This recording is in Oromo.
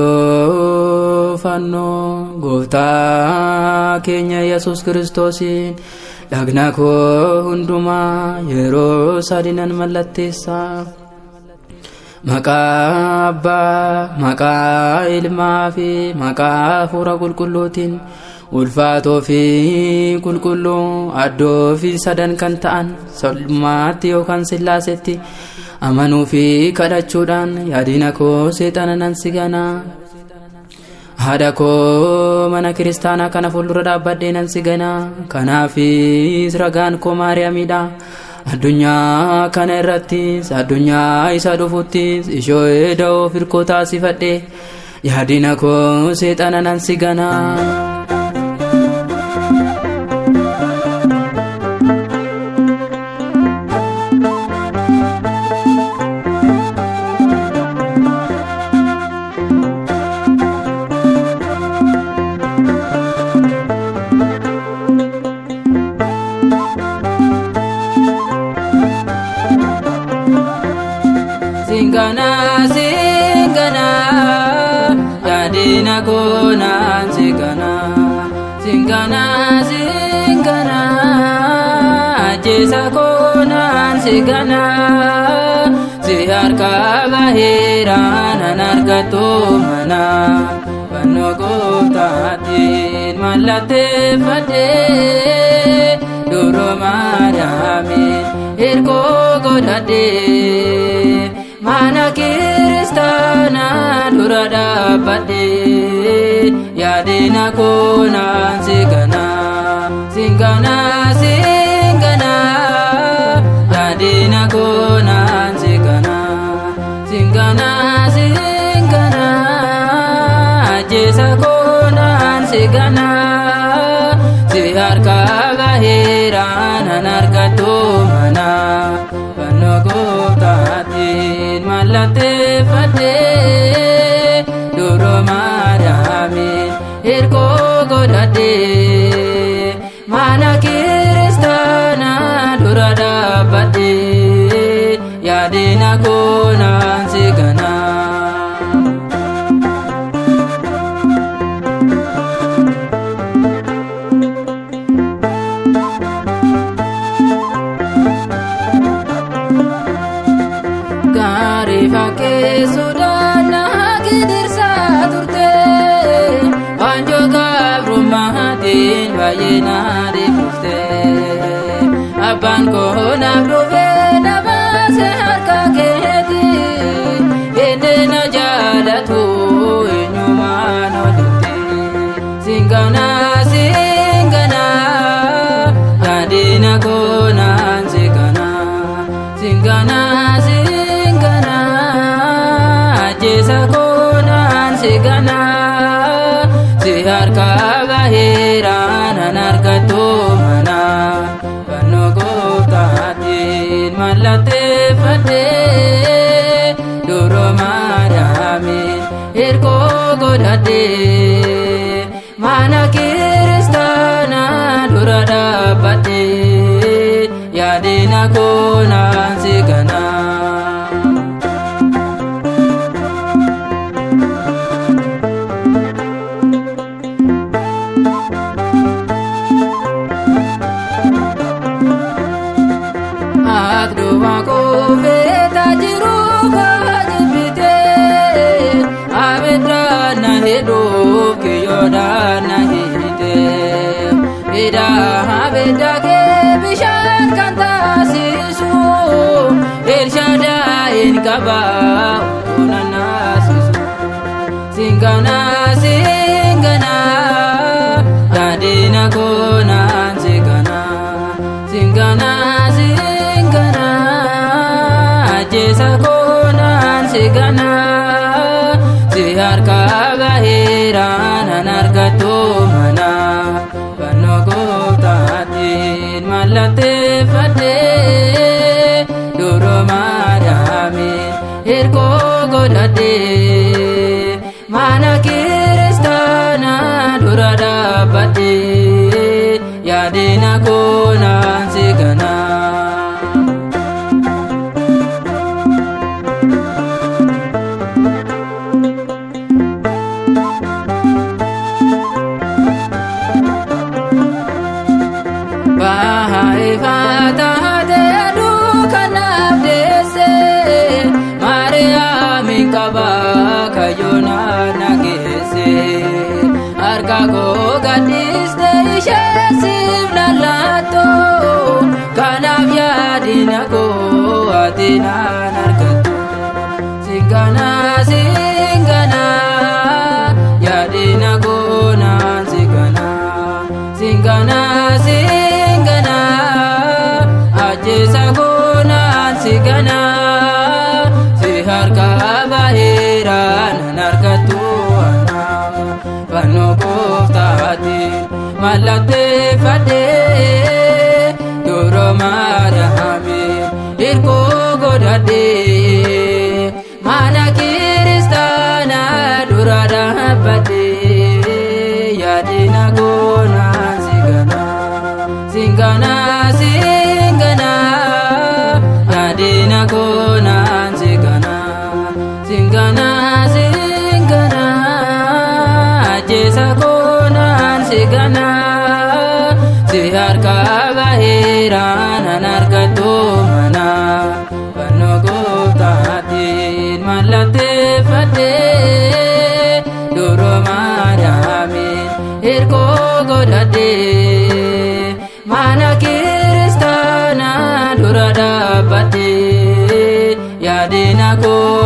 Mallattoo fannoo gooftaa keenya Yesuus Kiristoosiin dhagna koo hundumaa yeroo sadinan mallatteessa. Maqaa Abbaa, maqaa Ilmaa fi maqaa Hafuura Qulqulluutiin ulfaatoo fi qulqulluu addoo fi sadan kan ta'an salmaatti yookaan sillaasetti amanuu fi kadhachuudhaan yaadina koo seexana nan sigana. Haadha koo mana kiristaanaa kana fuuldura dhaabbadhee nan sigana. Kanaafis ragaan koo Maariyaamidha. Addunyaa kana irrattis addunyaa isa dhufuttis ishoo da'oo firkoo taasifadhe yaadina koo seexana nan sigana. Singana, singana, yaadina koo nan sigana. Singana, singana, ajjeesa koo nan sigana. Si harka baheera nan argattu mana. Fannoo gooftaatiin mallatteeffadhe duroo Maariyaamiin hirkoo godhadhe. Mana kiristaanaa dura dhaabbadhe yaadina koo nan sigana. Singana, singana, yaadina koo nan sigana. Singana, singana, ajjeesa koo nan sigana. Si harka baheera nan argattu mana. Fannoo gooftaatiin mallatteeffadhe duroo Maariyaamiin hirkoo godhadhe. Mana kiristaanaa dura dhaabbadhe yaadina koo nan sigana. Fakee sodaana gidirsaa turte waanjoo gaabrumaatiin baay'ee na dhiifte. Abbaan koo naaf dhufee na baase harka keeti inni na jaalatu eenyumaan olitti. Singana, singana, yaadina koo nan sigana. Singana, singana, ajjeesa koo nan sigana. Si harka baheera nan argattu mana. Fannoo gooftaatiin mallatteeffadhe duroo Maariyaamiin hirkoo godhadhe. Mana kiristaanaa dura dhaabbadhe yaadina koo nan sigana. Akduwa koo feeta jiru kaajibite abidda na hedduuf kiyyoodhaan na hiite. Ida abidda kee bishaan kan taasisu Elshadaayin qabaa utuu na naasisu. Singana, singana, yaadina koo nan sigana. Singana, singana, ajjeesa koo nan sigana. Si harka baheera nan argattu mana. Fannoo gooftaatiin mallatteeffadhe duroo Maariyaamiin hirkoo godhadhe. Mana kiristaanaa dura dhaabbadhe yaadina koo nan sigana. qaba kayyona nagese harka koo gadhiiste ishee siif lallaato kanaaf yaadina koo ati naan argattu singana singana yaadina koo naan singana singana singana ajjeesa koo naan singana si harka baheera naan argattu fannoo gooftaatiin mallatteeffadhee yeroo Maariyaamiin hirkoo godhadhee mana kiristaanaa dura dhaabbadhee yaadina koo naan singana singana singana yaadina koo naan singana singana singana ajjeesa koo naan singana si harka baheera naan argattu mana fannoo gooftaatiin mallatteeffadhee yeroo Maariyaamiin hirkoo godhadhee mana kiristaanaa dura dhaabbadhee yaadina koo